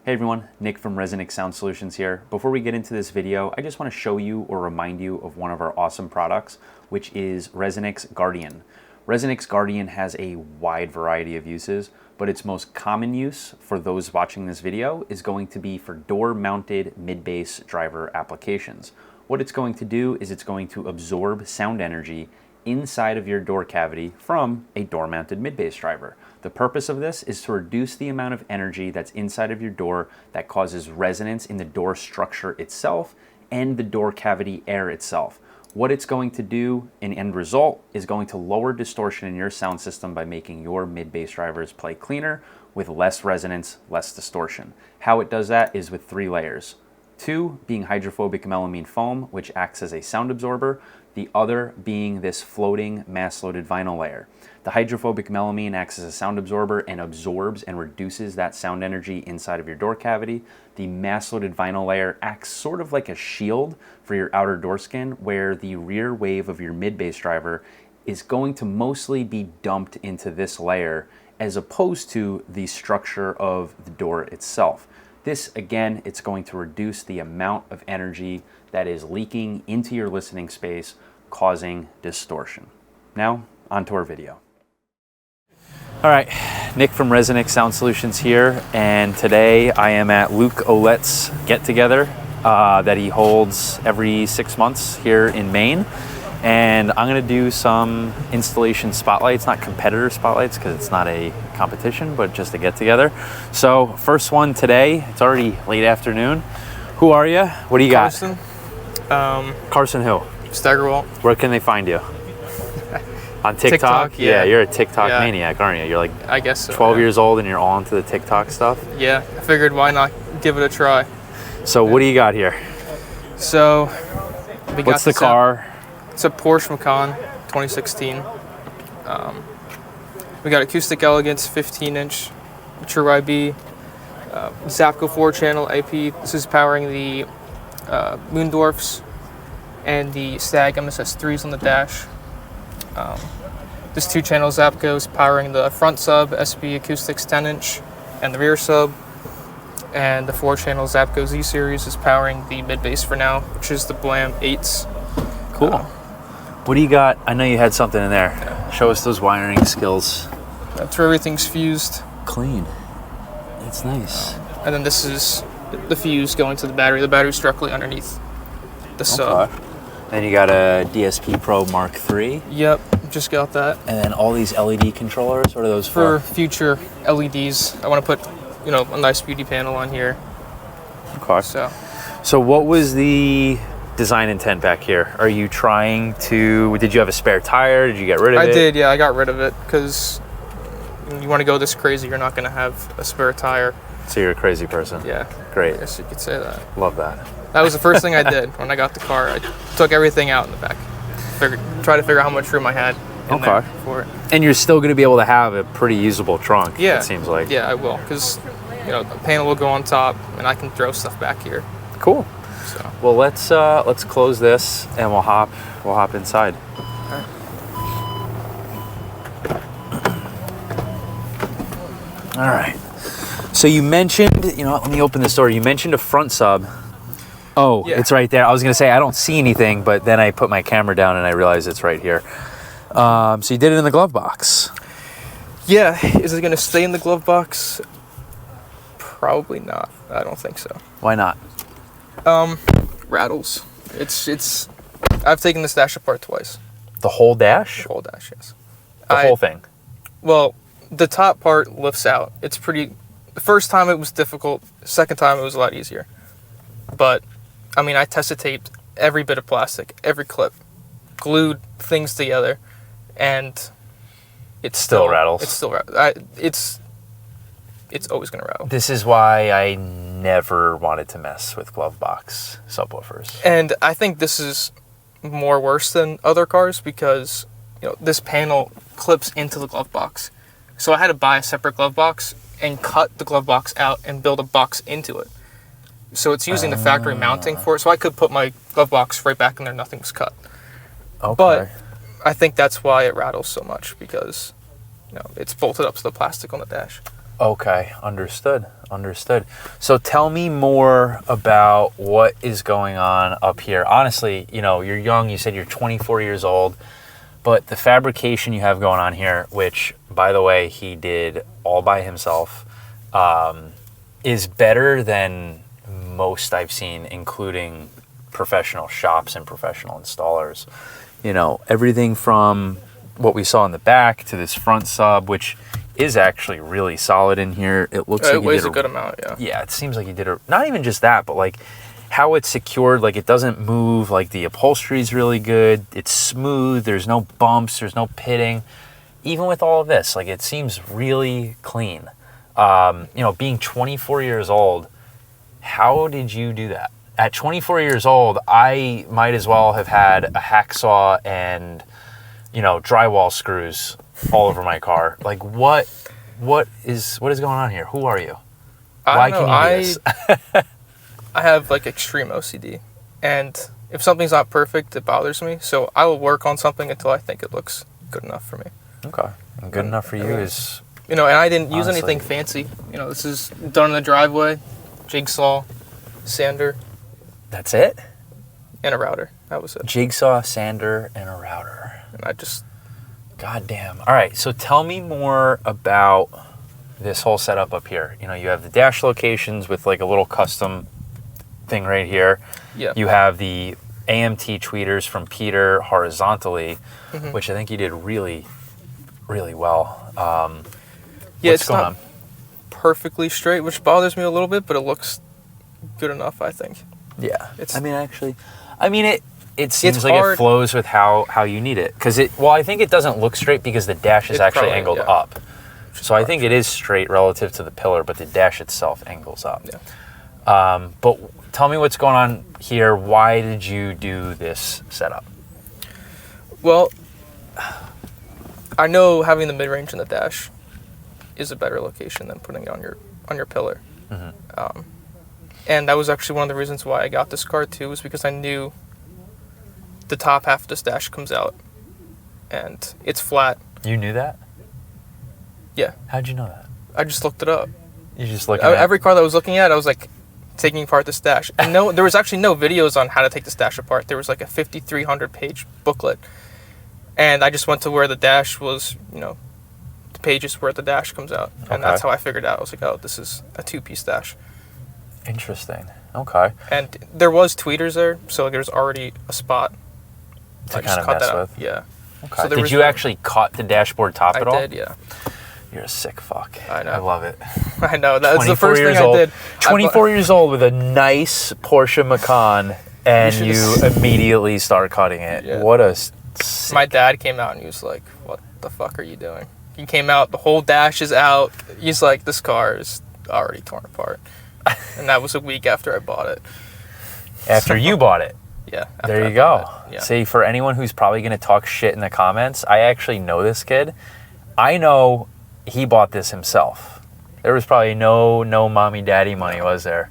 Hey everyone, Nick from ResoNix Sound Solutions here. Before we get into this video, I just want to show you or remind you of one of our awesome products, which is ResoNix Guardian. ResoNix Guardian has a wide variety of uses, but its most common use for those watching this video is going to be for door-mounted mid-bass driver applications. What it's going to do is it's going to absorb sound energy inside of your door cavity from a door-mounted mid-bass driver. The purpose of this is to reduce the amount of energy that's inside of your door that causes resonance in the door structure itself and the door cavity air itself. What it's going to do in end result is going to lower distortion in your sound system by making your mid-bass drivers play cleaner with less resonance, less distortion. How it does that is with 3 layers. 2 being hydrophobic melamine foam, which acts as a sound absorber. The other being this floating mass-loaded vinyl layer. The hydrophobic melamine acts as a sound absorber and absorbs and reduces that sound energy inside of your door cavity. The mass-loaded vinyl layer acts sort of like a shield for your outer door skin, where the rear wave of your mid-bass driver is going to mostly be dumped into this layer as opposed to the structure of the door itself. This, again, it's going to reduce the amount of energy that is leaking into your listening space, causing distortion. Now, onto our video. All right, Nick from ResoNix Sound Solutions here, and today I am at Luke Ouellet's get-together that he holds every 6 months here in Maine. And I'm gonna do some installation spotlights, not competitor spotlights because it's not a competition, but just a get-together. So first one today, it's already late afternoon. Who are you? What do you got? Carson. Carson who? Steigerwalt. Where can they find you? On TikTok? Yeah. You're a TikTok maniac, aren't you? You're like, I guess so, 12 years old and you're all into the TikTok stuff? Yeah, I figured why not give it a try. So what do you got here? So, What's the car? It's a Porsche Macan, 2016. We got Acoustic Elegance 15-inch True IB, Zapco 4-channel AP. This is powering the Mundorfs and the Steg MSS3s on the dash. This 2-channel Zapco is powering the front sub SB Acoustics 10-inch and the rear sub. And the 4-channel Zapco Z series is powering the mid-bass for now, which is the BLAM 8s. Cool. What do you got? I know you had something in there. Yeah. Show us those wiring skills. That's where everything's fused. Clean. That's nice. And then this is the fuse going to the battery. The battery's directly underneath the sub. Then you got a DSP Pro Mark III. Yep, just got that. And then all these LED controllers. What are those for? For future LEDs. I want to put, a nice beauty panel on here. Okay. So what was the design intent back here? Are you trying to, did you have a spare tire? Did you get rid of it? I did, yeah, I got rid of it because you want to go this crazy, you're not going to have a spare tire. So you're a crazy person. Yeah. Great. I guess you could say that. Love that. That was the first thing I did when I got the car. I took everything out in the back. Try to figure out how much room I had in there for it. And you're still going to be able to have a pretty usable trunk, yeah, it seems like. Yeah, I will, because the panel will go on top and I can throw stuff back here. Cool. So. Well, let's close this and we'll hop inside. All right. All right. So you mentioned, let me open this door. You mentioned a front sub. Oh, yeah. It's right there. I was going to say I don't see anything, but then I put my camera down and I realized it's right here. So you did it in the glove box. Yeah. Is it going to stay in the glove box? Probably not. I don't think so. Why not? Rattles. It's. I've taken this dash apart twice. The whole dash? The whole dash, yes. The whole thing? Well, the top part lifts out. It's pretty. The first time it was difficult. The second time it was a lot easier. But, I tested taped every bit of plastic, every clip, glued things together, and it's still rattles. It still rattles. It's always going to rattle. This is why I never wanted to mess with glove box subwoofers. And I think this is more worse than other cars because, this panel clips into the glove box. So I had to buy a separate glove box and cut the glove box out and build a box into it. So it's using the factory mounting for it. So I could put my glove box right back in there, nothing was cut. Okay. But I think that's why it rattles so much because, it's bolted up to the plastic on the dash. Okay, understood. So tell me more about what is going on up here. Honestly, you're young. You said you're 24 years old, but the fabrication you have going on here, which, by the way, he did all by himself, is better than most I've seen, including professional shops and professional installers. Everything from what we saw in the back to this front sub, which is actually really solid in here. It looks like it weighs a good amount, yeah. Yeah, it seems like you did not even just that, but like how it's secured, like it doesn't move, like the upholstery is really good. It's smooth. There's no bumps. There's no pitting. Even with all of this, like it seems really clean. Being 24 years old, how did you do that? At 24 years old, I might as well have had a hacksaw and, drywall screws all over my car. Like what is going on here? Who are you? Why can you do this? I have like extreme OCD, and if something's not perfect, it bothers me. So I will work on something until I think it looks good enough for me. Okay. And good enough for you is... and I didn't use anything fancy. This is done in the driveway, jigsaw, sander. That's it? And a router. That was it. Jigsaw, sander, and a router. And I just... God damn. All right, so tell me more about this whole setup up here. You have the dash locations with like a little custom thing right here. Yeah. You have the AMT tweeters from Peter horizontally, which I think you did really, really well. It's not perfectly straight, which bothers me a little bit, but it looks good enough, I think. Yeah. It seems like hard. it flows with how you need it. I think it doesn't look straight because the dash is actually angled up. So I think it is straight relative to the pillar, but the dash itself angles up. Yeah. But tell me what's going on here. Why did you do this setup? Well, I know having the mid-range in the dash is a better location than putting it on your pillar. And that was actually one of the reasons why I got this car too, was because I knew the top half of this dash comes out and it's flat. You knew that? Yeah. How'd you know that? I just looked it up. You just looked at every car that I was looking at, I was like taking apart this dash. And there was actually no videos on how to take this dash apart. There was like a 5,300 page booklet. And I just went to where the dash was, the pages where the dash comes out. And that's how I figured out. I was like, oh, this is a 2-piece dash. Interesting. Okay. And there was tweeters there, so there's already a spot to kind of mess with. Yeah. Okay. So did you actually cut the dashboard top at all? I did, yeah. You're a sick fuck. I know. I love it. I know. That's the first thing I did. 24 years old with a nice Porsche Macan, and you immediately start cutting it. Yeah. What a sick... My dad came out and he was like, what the fuck are you doing? He came out, the whole dash is out. He's like, this car is already torn apart. And that was a week after I bought it. After you bought it? Yeah. There you go. Yeah. See, for anyone who's probably going to talk shit in the comments, I actually know this kid. I know he bought this himself. There was probably no mommy daddy money, was there?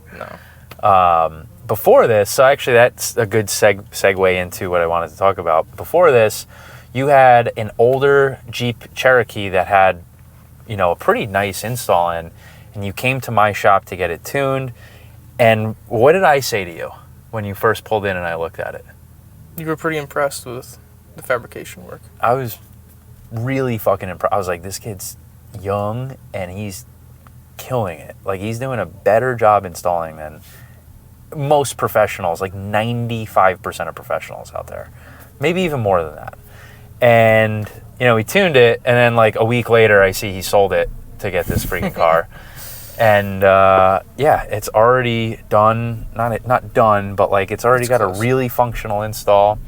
No. Before this, so actually that's a good segue into what I wanted to talk about. Before this, you had an older Jeep Cherokee that had, a pretty nice install in, and you came to my shop to get it tuned. And what did I say to you when you first pulled in and I looked at it? You were pretty impressed with the fabrication work. I was really fucking impressed. I was like, this kid's young and he's killing it. Like, he's doing a better job installing than most professionals, like 95% of professionals out there. Maybe even more than that. And, he tuned it, and then like a week later, I see he sold it to get this freaking car. And it's already done. Not done, but like it's already got close. A really functional install.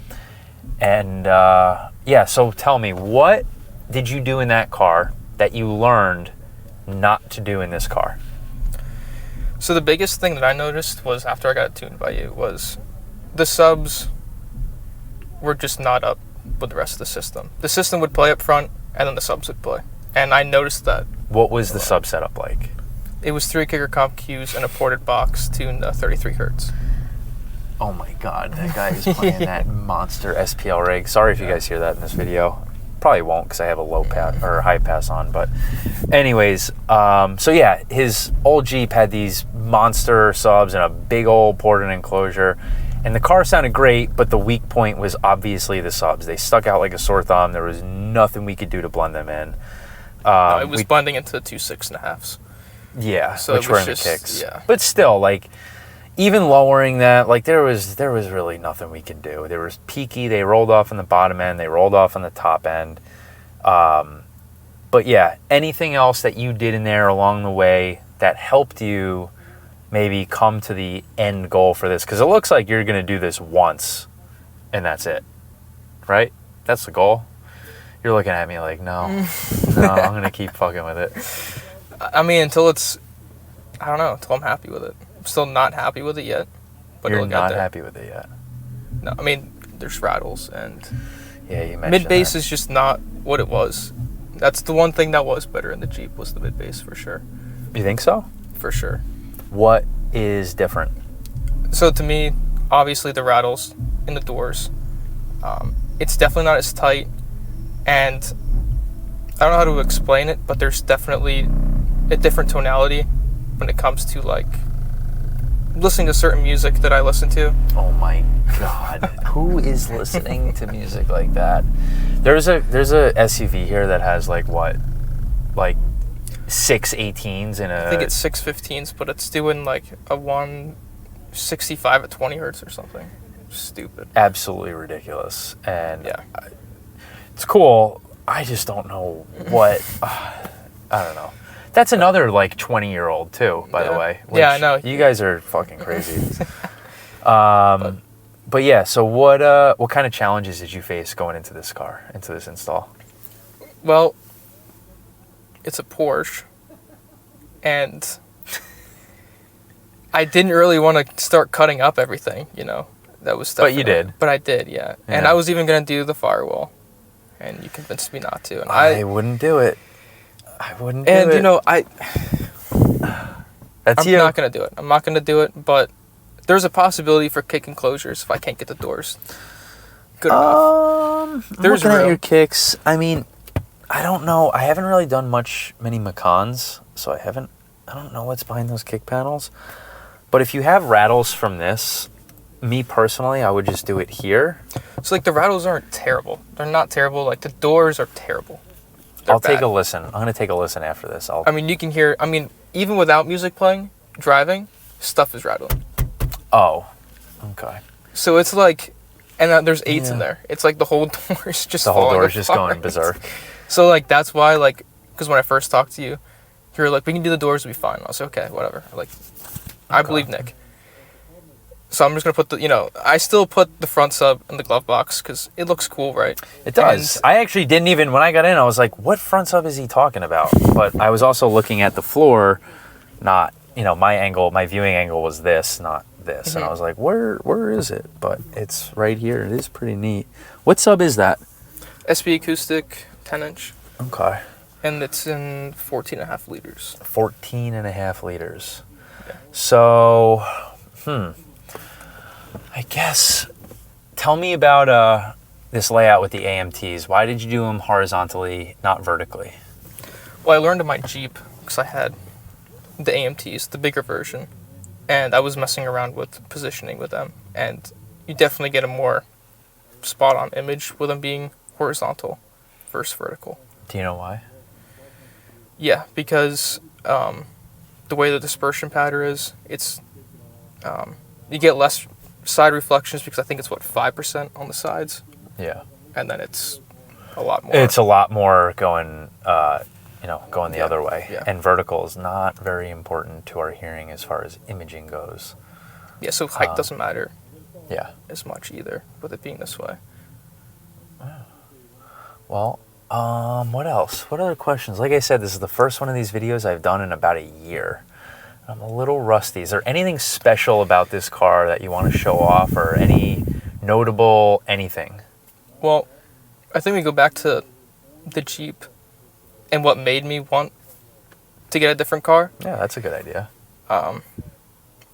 And so tell me, what did you do in that car that you learned not to do in this car? So the biggest thing that I noticed was after I got it tuned by you was the subs were just not up with the rest of the system. The system would play up front, and then the subs would play. And I noticed that. What was the sub setup like? It was 3 kicker comp cues and a ported box tuned 33 hertz. Oh my god, that guy is playing that monster SPL rig. Sorry if you guys hear that in this video. Probably won't because I have a low pass or high pass on. But anyways, so yeah, his old Jeep had these monster subs and a big old ported enclosure. And the car sounded great, but the weak point was obviously the subs. They stuck out like a sore thumb. There was nothing we could do to blend them in. No, it was blending into the 2 6.5s. Yeah, so which were in just, the kicks. Yeah. But still, like, even lowering that, like, there was really nothing we could do. There was peaky. They rolled off on the bottom end. They rolled off on the top end. But yeah, anything else that you did in there along the way that helped you maybe come to the end goal for this? Because it looks like you're going to do this once, and that's it, right? That's the goal. You're looking at me like, no, I'm going to keep fucking with it. I mean, until it's, I don't know, until I'm happy with it. I'm still not happy with it yet. But You're not happy with it yet? No, I mean, there's rattles, and yeah, you mentioned mid-bass that. is just not what it was. That's the one thing that was better in the Jeep was the mid-bass, for sure. You think so? For sure. What is different? So to me, obviously the rattles in the doors. It's definitely not as tight, and I don't know how to explain it, but there's definitely a different tonality when it comes to like listening to certain music that I listen to. Oh my god. Who is listening to music like that? There's a SUV here that has like what? Like 6 18s in a... I think it's 6 15s, but it's doing like a 165 at 20 hertz or something. Stupid. Absolutely ridiculous. And yeah, it's cool. I just don't know what... I don't know. That's another like 20-year-old too, by the way. Yeah, I know. You guys are fucking crazy. But yeah, so what kind of challenges did you face going into this car, into this install? Well, it's a Porsche, and I didn't really want to start cutting up everything, you know. That was stuff. But you did. But I did, yeah. And I was even going to do the firewall, and you convinced me not to. And I wouldn't do it. I wouldn't do it. And, you know, I'm you. not going to do it. I'm not going to do it, but there's a possibility for kick enclosures if I can't get the doors good enough. There's looking at your kicks. I mean, I don't know. I haven't really done many Macans, so I don't know what's behind those kick panels. But if you have rattles from this, me personally, I would just do it here. So, like, the rattles aren't terrible. They're not terrible. Like, the doors are terrible. I'll take a listen. I'm going to take a listen after this. I mean, you can hear... I mean, even without music playing, driving, stuff is rattling. Oh, okay. So it's like... And there's 8s in there. It's like the whole door is just the whole door is apart. just going berserk. So, like, that's why, like... Because when I first talked to you, you were like, we can do the doors, it'll be fine. I was like, okay, whatever. Like, I believe Nick. So I'm just going to put the... You know, I still put the front sub in the glove box because it looks cool, right? It does. And I actually didn't even... When I got in, I was like, what front sub is he talking about? But I was also looking at the floor, not... You know, my viewing angle was this, not this. And I was like, where is it? But it's right here. It is pretty neat. What sub is that? SB Acoustic 10-inch. Okay. And it's in 14.5 liters. 14.5 liters. Yeah. So, I guess, tell me about this layout with the AMTs. Why did you do them horizontally, not vertically? Well, I learned in my Jeep, because I had the AMTs, the bigger version, and I was messing around with positioning with them, and you definitely get a more spot-on image with them being horizontal versus vertical. Do you know why? Yeah, because the way the dispersion pattern is, it's you get less side reflections because I think it's 5% on the sides. Yeah. And then it's a lot more. It's a lot more going going the other way. Yeah. And vertical is not very important to our hearing as far as imaging goes. Yeah, so height doesn't matter. Yeah. As much either with it being this way. Well, what else? What other questions? Like I said, this is the first one of these videos I've done in about a year. I'm a little rusty. Is there anything special about this car that you want to show off, or any notable anything? Well, I think we go back to the Jeep and what made me want to get a different car. Yeah, that's a good idea.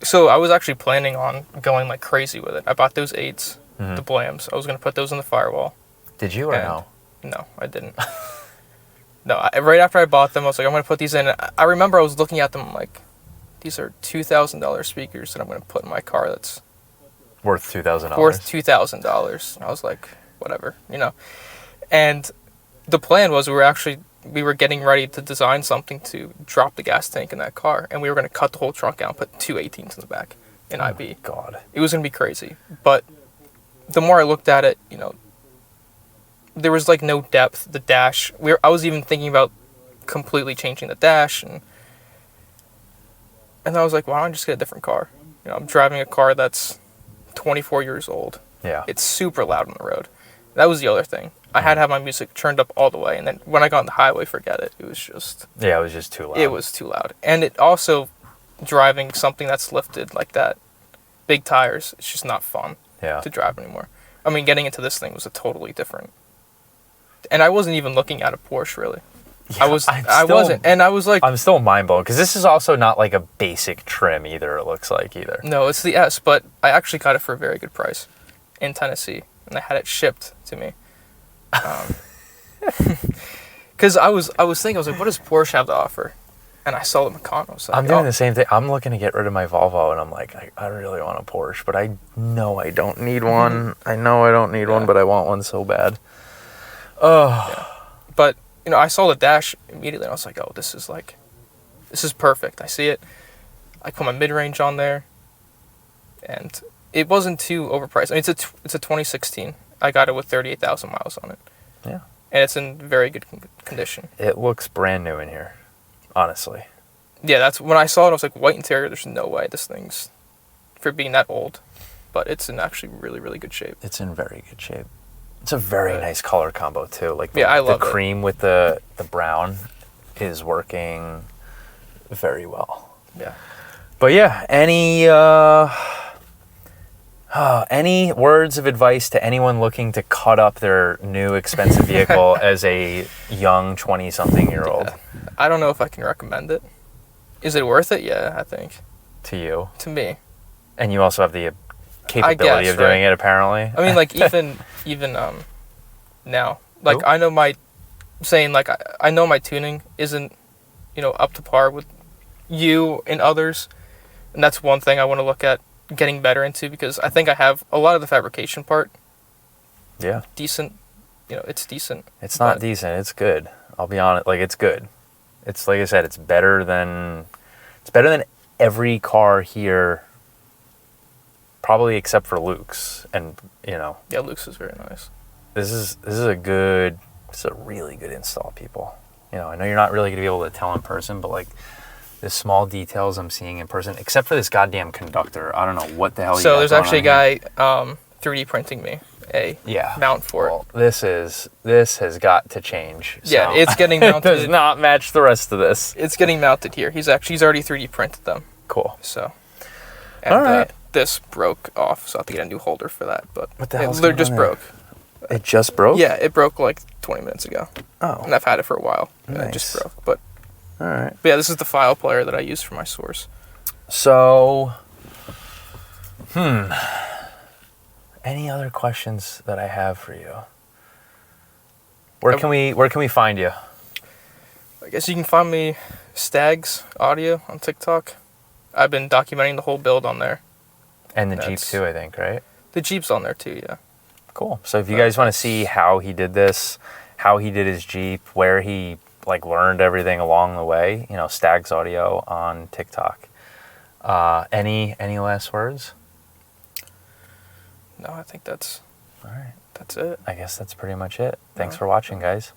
So I was actually planning on going like crazy with it. I bought those 8s, the BLAMs. I was going to put those in the firewall. Did you or no? No, I didn't. No, right after I bought them, I was like, I'm going to put these in. I remember I was looking at them like, these are $2,000 speakers that I'm going to put in my car that's Worth $2,000. worth $2,000. I was like, whatever, you know. And the plan was we were getting ready to design something to drop the gas tank in that car, and we were going to cut the whole trunk out and put 2 18s in the back in IB. God. It was going to be crazy. But the more I looked at it, you know, there was like no depth. The dash, I was even thinking about completely changing the dash, and I was like, why don't I just get a different car? You know, I'm driving a car that's 24 years old. Yeah. It's super loud on the road. That was the other thing. I had to have my music turned up all the way, and then when I got on the highway, forget it. It was just... Yeah, it was just too loud. It was too loud. And it also, driving something that's lifted like that, big tires, it's just not fun to drive anymore. I mean, getting into this thing was a totally different... And I wasn't even looking at a Porsche, really. Yeah, I wasn't. And I was like... I'm still mind blown, because this is also not like a basic trim either, it looks like, either. No, it's the S, but I actually got it for a very good price in Tennessee, and they had it shipped to me. Because I was thinking, I was like, what does Porsche have to offer? And I saw the Macan. I was like, I'm doing the same thing. I'm looking to get rid of my Volvo, and I'm like, I really want a Porsche, but I know I don't need one. I know I don't need one, but I want one so bad. Oh. Yeah. But, you know, I saw the dash immediately, and I was like, oh, this is perfect. I see it. I put my mid-range on there, and it wasn't too overpriced. I mean, it's a 2016. I got it with 38,000 miles on it. Yeah. And it's in very good condition. It looks brand new in here, honestly. Yeah, that's when I saw it, I was like, white interior, there's no way this thing's for being that old. But it's in actually really, really good shape. It's in very good shape. It's a very nice color combo, too. Like I love the cream with the brown is working very well. Yeah. But yeah, any words of advice to anyone looking to cut up their new expensive vehicle as a young 20-something-year-old? Yeah. I don't know if I can recommend it. Is it worth it? Yeah, I think. To you? To me. And you also have the capability of doing it, apparently? I mean, like, even now. Like, I know my tuning isn't, you know, up to par with you and others. And that's one thing I want to look at getting better into, because I think I have a lot of the fabrication part. Yeah. Decent. You know, it's decent. It's not decent. It's good. I'll be honest. Like, it's good. It's, like I said, it's better than every car here, probably except for Luke's. And, you know. Yeah, Luke's is very nice. This is a really good install, people. You know, I know you're not really going to be able to tell in person, but, like, the small details I'm seeing in person, except for this goddamn conductor. I don't know what the hell. So there's actually a guy 3D printing me a mount for it. This has got to change. So. Yeah, it's getting mounted. It does not match the rest of this. It's getting mounted here. He's already 3D printed them. Cool. So, and all right. This broke off, so I have to get a new holder for that. But what the hell's it just broke. It just broke? Yeah, it broke like 20 minutes ago. Oh. And I've had it for a while. Nice. And it just broke. But all right. But yeah, this is the file player that I use for my source. So, any other questions that I have for you? Where can we find you? I guess you can find me Steg's Audio on TikTok. I've been documenting the whole build on there. And the Jeep too, I think, right? The Jeep's on there too, yeah. Cool. So if you guys want to see how he did this, how he did his Jeep, where he like learned everything along the way, you know, Stag's Audio on TikTok. Any last words? No, I think that's all right. That's it. I guess that's pretty much it. Thanks for watching, guys.